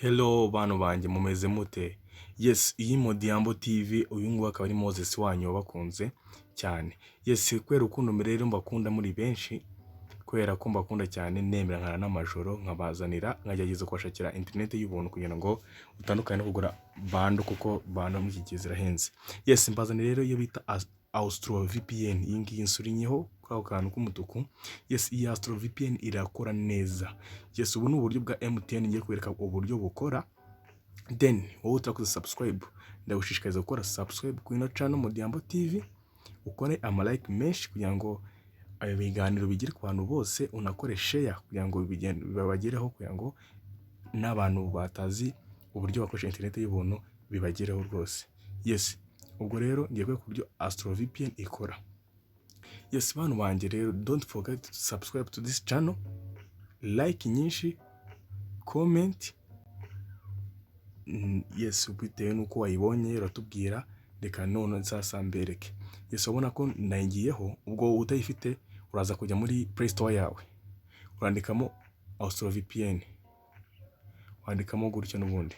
Hello bantu banjye mumeze mute? Yes, iyi Modiambo TV uyu nguyu akaba ari Moses wanyu wabakunze cyane. Yes, kubera ukuntu rero mbakunda muri benshi, kubera ko mbakunda cyane nemera nkana n'amajoro nkabazanira nkagerageza kubashakira internet y'ubuntu kugira ngo utandukane no kugura bando kuko bando muri iki gihe zirahenze. Yes, mbazanira rero iyo bita Austro VPN. Iyi ngiyi nsurinyeho kwa kantu k'umutuku. Yes, iyi Austro VPN irakora neza. Yes, ubu ni uburyo bwa MTN ngiye kwereka uburyo bukora. Then wowe utakoze subscribe, ndagushishikariza gukora subscribe kuri ino channel Modiambo TV, ukore like menshi kugira ngo ibiganiro bigire ku bantu bose, unakore share kugira ngo bibagereho, kugira ngo n'abantu batazi uburyo bakoresha internet y'ubuntu bibagereho rwose. Yes, ubwo rero ngiye kwereka uburyo Austro VPN ikora. Yes, bantu banjye rero, don't forget to subscribe to this channel, like nyinshi, comment. Yes, bitewe nuko wayibonye uratubwira, reka none nsasa mbereke. Yes, ubona ko nayigiyeho, ubwo utayifite uraza kujya muri Play Store yawe, urandikamo Austro VPN, wandikamo gutyo n'ubundi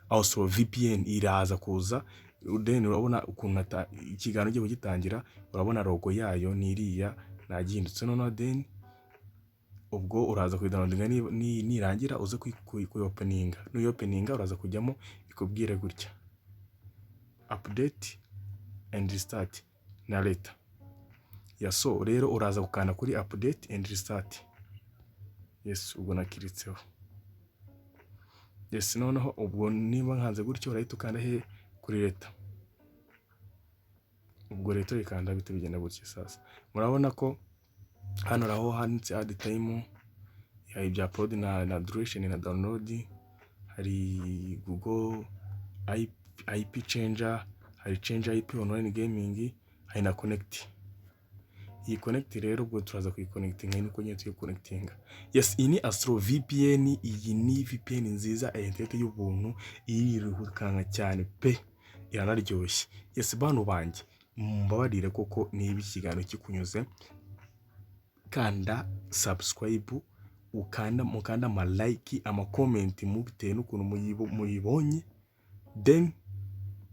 Austro VPN iraza kuza. Then urabona ukuntu ikiganiro giye gitangira, urabona logo yayo niriya nagihindutse noneho. Then ubwo uraza kuidownloadinga, nirangira uze kuyopeninga. Nuyopeninga uraza kujyamo ikubwire gutya update and restart na leta. So rero uraza gukanda kuri update and restart. Yes, ubwo nakiritseho. Yes, noneho ubwo niba nkanze gutyo urahita ukanda he kuri leta. Ubwo leta ikanda bite bigenda gutya. Sasa murabona ko hano raho handitse add time, hari ibya upload na duration na download, hari Google IP changer, hari change IP online gaming, hari na connect. Iyi connect rero ubwo turaza kuyiconnectinga niko nyine tuyo connectinga. Yes, iyi ni Austro VPN. Iyi ni VPN nziza, internet y'ubuntu irirukanka cyane pe, iranaryoshye. Yes, bantu banjye mbabarire koko niba ikiganiro kikunyuze, kanda subscribe, mukanda ama like ama comment mubitewe n'ukuntu muyibonye, then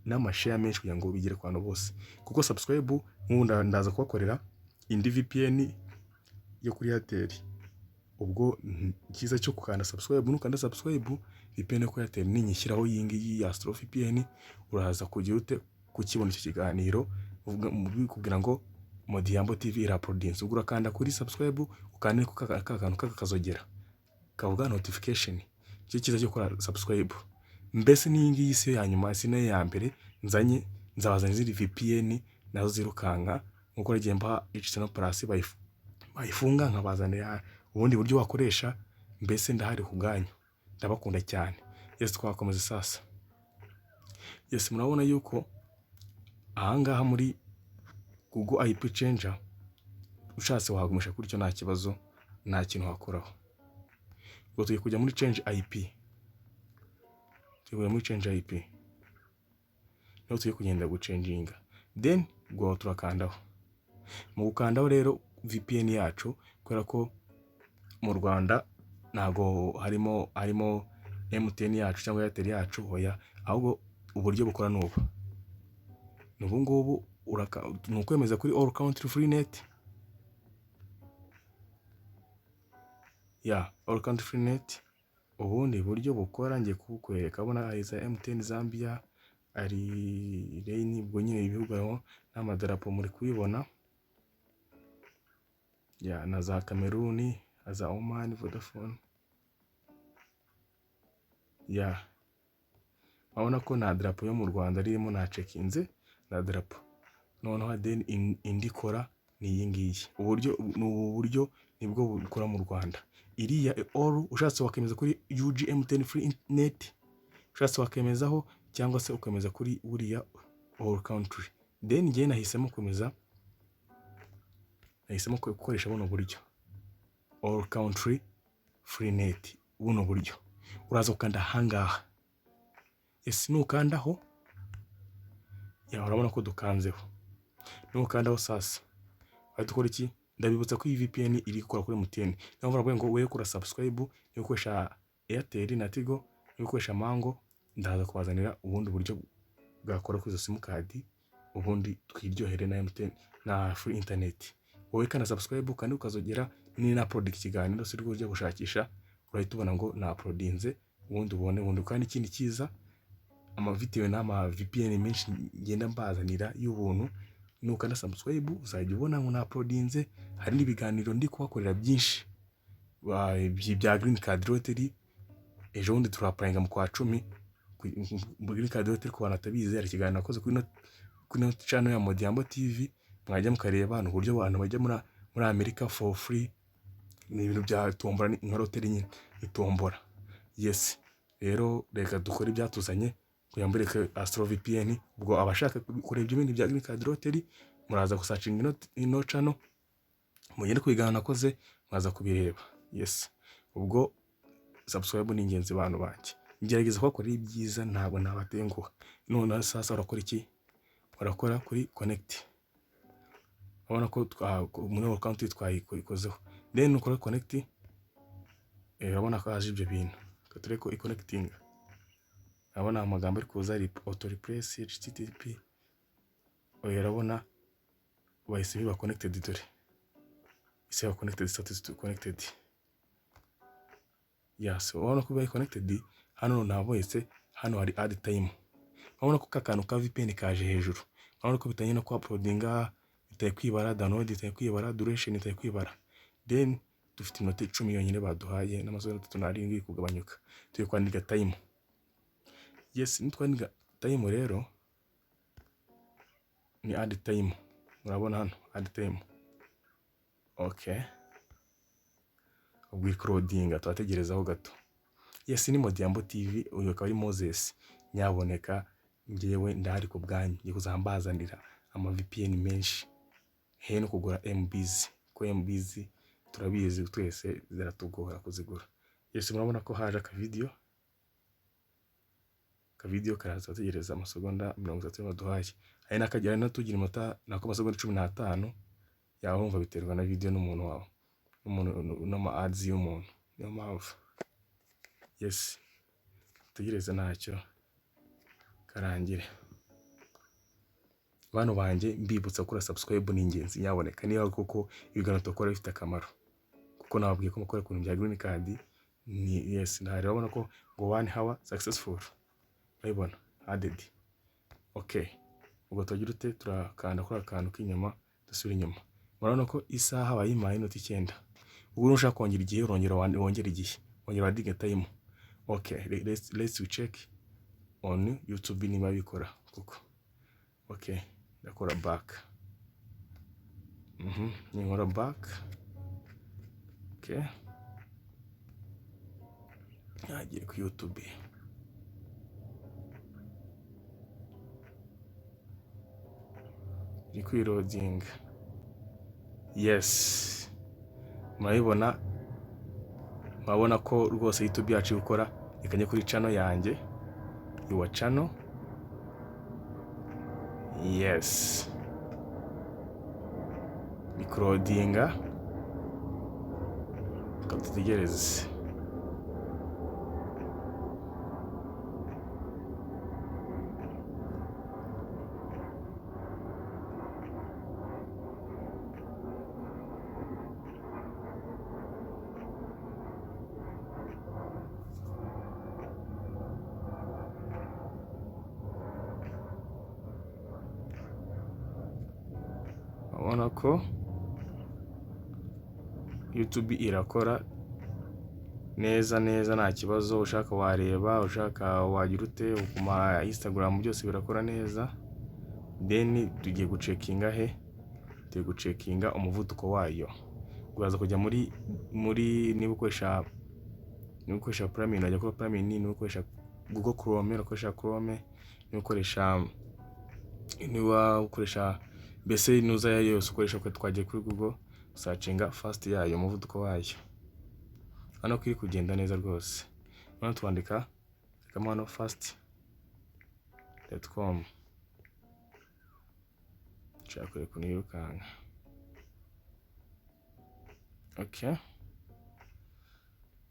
n'ama share menshi kugira ngo bigire ku bantu bose, kuko subscribe ndaza kubakorera indi VPN yo kuri Airtel. Ubwo cyiza cyo kukanda subscribe, nukanda subscribe VPN yo kuri Airtel ninyishyiraho iyi ngiyi ya Austro VPN, uraza kugira ute kukibona iki kiganiro kugira ngo Modiambo TV iraproduce. Ugura kanda kuri subscribe, ukande ku kantu kakazogera kavuga notification. Cyo cyiza cyo gukora subscribe. Mbese ni ngiyi si ya nyuma, si nayo ya mbere nzanye, nzabazana izindi VPN nazo zirukanka nkuko nagiye mba H Plus bayifunga nkabazanira ubundi buryo wakoresha. Mbese ndahari kuganyu, ndabakunda cyane. Yes, twakomeza sasa. Yes, murabona yuko ahangaha muri Google IP changer ushatse wahagumisha kuri cyo nta kibazo, nta kintu wakoraho. Ubwo tugiye kujya muri change IP, tugiye muri change IP, no tugiye kugenda guchanginga. Then ubwo turakandaho. Mu gukandaho rero VPN yacu, kubera ko mu Rwanda ntago harimo MTN yacu cyangwa Airtel yacu, hoya, ahubwo uburyo bukora n'ubu ngubu nukwemeza kuri all country free net. All country free net. Ubundi buryo bukora ngiye kukwereka. Abona iza MTN Zambia, ari Rain, ubwo nyine ibihugu aho n'amadarapo muri kubibona. Na za Cameroon, za Oman, Vodafone. Abona ko na darapo yo mu Rwanda ririmo na cekinze na darapo. Noneho then indi ikora ni iyi ngiyi. Uburyo nibwo bukora mu Rwanda. Iriya all ushatse wakemeza kuri UG MTN free net, ushatse wakemezaho, cyangwa se ukemeza kuri buriya all country. Then ngiye nahisemo gukoresha buno buryo all country free net. Buno buryo uraza ukanda hangaha. Yes, nukandaho urabona ko dukanzeho. Nukandaho sasa dukora iki? Ndabibutsa ko iyi VPN iri gukora kuri MTN. Niyo mvuga ngo wewe kora subscribe yo gukoresha Airtel na Tigo, gukoresha mango, ndaza kubazanira ubundi buryo bwakora kuri izo simukadi, ubundi twiryohere na MTN na free internet. Wowe kana subscribe kandi ukazogera ni na upload ikiganiro siri buryo gushakisha, urahita ubona ngo na uploadinze, ubundi ubone ubundi. Kandi ikindi kiza, amavideo n'ama VPN menshi ngenda mbazanira y'ubuntu, nuka na subscribe uzajya ubona ngo na uploadinze. Hari n'ibiganiro ndi kubakorera byinshi bya green card lottery. Ejo bundi turapanga mu kwa 10 green card lottery, ku bantu atabizi hari ikiganiro nakoze kuri channel ya Modiambo TV, mwajya mukareba abantu uburyo abantu bajya muri Amerika for free. Ni ibintu bya tombora, nka lottery nyine itombora. Yes, rero reka dukore ibyatuzanye kuyambereka Austro VPN. Ubwo abashaka kureba ibindi bya green card lottery muraza gusearching ino channel, mugende kwigana nakoze mwaza kubireba. Yes, ubwo subscribe ni ingenzi bantu banjye, ngerageza kubakorera ibyiza, ntabwo nabatenguha. None sasa urakora iki? Urakora kuri connect, urabona ko muri account twayikozeho, then ukora connect. Urabona ko haje ibyo bintu, katore ko i-connecting. Urabona amagambo ari kuza ari auto replace http. Urabona bahise biba connected, dore ise connected, status to connected. Yes, urabona ko biba connected. Hano navoyese, hano hari add time. Urabona ko kakantu ka VPN kaje hejuru. Urabona ko bitanye no ku uploadinga, bitaye kwibara download, bitaye kwibara duration, bitaye kwibara. Then dufite inota 10 yonyine baduhaye n'amasomo 37 kugabanyuka. Tuye kwandika time. Yes, nitwandika time rero ni add time. Murabona hano add time. Okay, ubwo ikrodinga twategerezaho gato. Yes, ni Modiambo TV, uyu akaba ari Moses. Nyaboneka ngewe ndahari ku bwanyu, ngiye kuzambazanira ama VPN menshi, hehe no kugura MBs, ko MBs turabizi twese ziratugora kuzigura. Yes, murabona ko haje aka video karaza tegereza amasegonda 30 baduhaye. Ari nakagera no tugira imota nako amasegonda 15 yaho, umva biterwa na video n'umuntu wawe, n'umuntu n'ama ads y'umuntu, niyo mpamvu. Yes, tegereza ntacyo karangire. Bantu banje mbibutsa kuri subscribe ni ingenzi, nyaboneka niyo kuko ibiganiro tukora bifite akamaro, kuko nababwiye ko mukora kuntu bya green card ni. Yes, ntari babona ko ngo 1 hour successful, bayibona added. Okay, ubwo tugira ute, turakanda kuri akantu k'inyuma dusubira inyuma. Murabona ko isaha bayimaye inota 9. Ubwo ushaka kongera igihe urongera wongera igihe, wongera adding time. Okay, let's check on YouTube niba bikora kuko. Okay, ndakora back. Nkora back. Okay, nagiye ku YouTube. Ni kwiloading. Yes, murabibona, murabona ko rwose YouTube yacu gukora. Ikanye kuri channel yanjye, your channel. Yes, ikrodinga katutegereze. Urabona ko YouTube irakora neza nta kibazo. Ushaka wareba, ushaka wagira ute, ukuma Instagram byose birakora neza. Then tugiye gucekinga tugiye gucekinga umuvuduko wayo. Uraza kujya muri niba ukoresha Prime, najya kuri Prime, niba ukoresha Google Chrome, ukoresha Chrome, niba ukoresha mbese nuza yayo yose ukoresha, ko twagiye kuri Google searchinga fast yayo, umuvuduko wayo. Hano kiri kugenda neza rwose. Hano twandika kama hano fast.com. Chakore kunirukanga. Okay,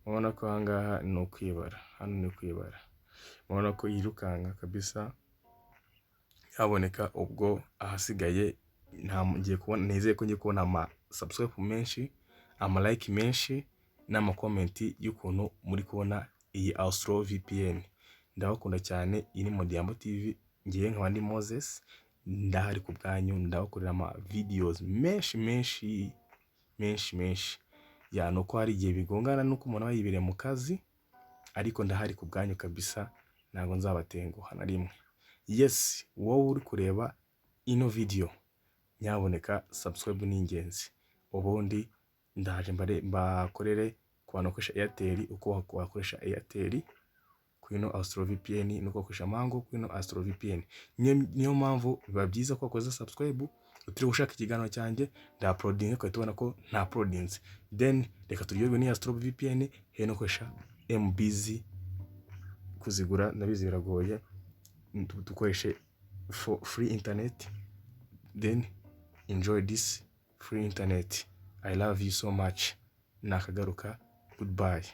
mubona ko ahangaha ni ukwibara, hano ni kwibara, mubona ko yirukanka kabisa. Haboneka ubwo ahasigaye ngiye kubona, nizeye ko ngiye kubona ama subscribe menshi, ama like menshi n'ama comment y'ukuntu muri kubona iyi Austro VPN. Ndabakunda cyane, iyi ni Modiambo TV, ngiye nkaba ndi Moses, ndahari ku bwanyu, ndabakorera ama videos menshi ya nuko hari igihe bigongana nuko umuntu aba yibereye mu kazi, ariko ndahari ku bwanyu kabisa, ntabwo nzabatenguha na rimwe. Yes, wowe uri kureba ino video, nyaboneka subscribe ni ingenzi. Ubundi ndaje mbakorere ku bantu bakoresha Airtel uko wakoresha Airtel kuri ino Austro VPN, nuko wakoresha Mango kuri ino Austro VPN. Niyo mpamvu biba byiza ko wakoze subscribe, utiri gushaka ikiganiro cyanjye nda uploading ko tubona ko nta uploadings. Then reka turyoherwe ni Austro VPN, he no koresha MBZ kuzigura nabizi biragoye, dukoreshe for free internet. Then enjoy this free internet. I love you so much. Nakagaruka. Goodbye.